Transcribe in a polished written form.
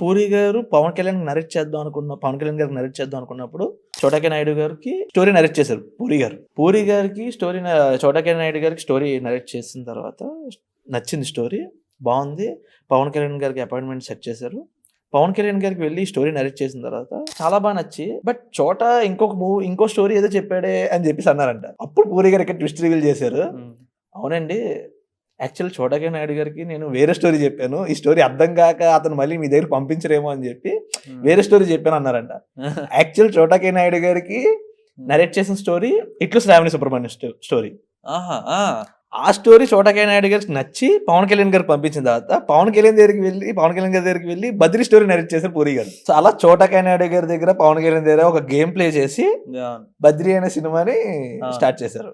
పూరి గారు పవన్ కళ్యాణ్ పవన్ కళ్యాణ్ గారికి నరేట్ చేద్దాం అనుకున్నప్పుడు చోటాకే నాయుడు గారికి స్టోరీ నరేట్ చేశారు పూరి గారికి చోటాకే నాయుడు గారికి స్టోరీ నరేట్ చేసిన తర్వాత నచ్చింది స్టోరీ, బాగుంది. పవన్ కళ్యాణ్ గారికి అపాయింట్మెంట్ సెట్ చేశారు. పవన్ కళ్యాణ్ గారికి వెళ్ళి స్టోరీ నరేట్ చేసిన తర్వాత చాలా బాగా నచ్చి, బట్ ఇంకో స్టోరీ ఏదో చెప్పాడే అని చెప్పేసి అన్నారంట. అప్పుడు పూరి గారు ఇక్కడ ట్విస్ట్ రివీల్ చేశారు. అవునండి, యాక్చువల్ చోటాకే నాయుడు గారికి నేను వేరే స్టోరీ చెప్పాను, ఈ స్టోరీ అర్థం కాక అతను మళ్ళీ మీ దగ్గర పంపించరేమో అని చెప్పి వేరే స్టోరీ చెప్పాను అన్నారంట. యాక్చువల్ చోటాకే నాయుడు గారికి నరేట్ చేసిన స్టోరీ ఇట్లు శ్రావణి సుబ్రహ్మణ్యం స్టోరీ. ఆ స్టోరీ చోటాకే నాయుడు గారికి నచ్చి పవన్ కళ్యాణ్ గారికి పంపించిన తర్వాత పవన్ కళ్యాణ్ గారి దగ్గరికి వెళ్ళి బద్రీ స్టోరీ నరేట్ చేశారు పూరి గారు. సో అలా చోటాకే నాయుడు గారి దగ్గర పవన్ కళ్యాణ్ దగ్గర ఒక గేమ్ ప్లే చేసి బద్రీ అనే సినిమాని స్టార్ట్ చేశారు.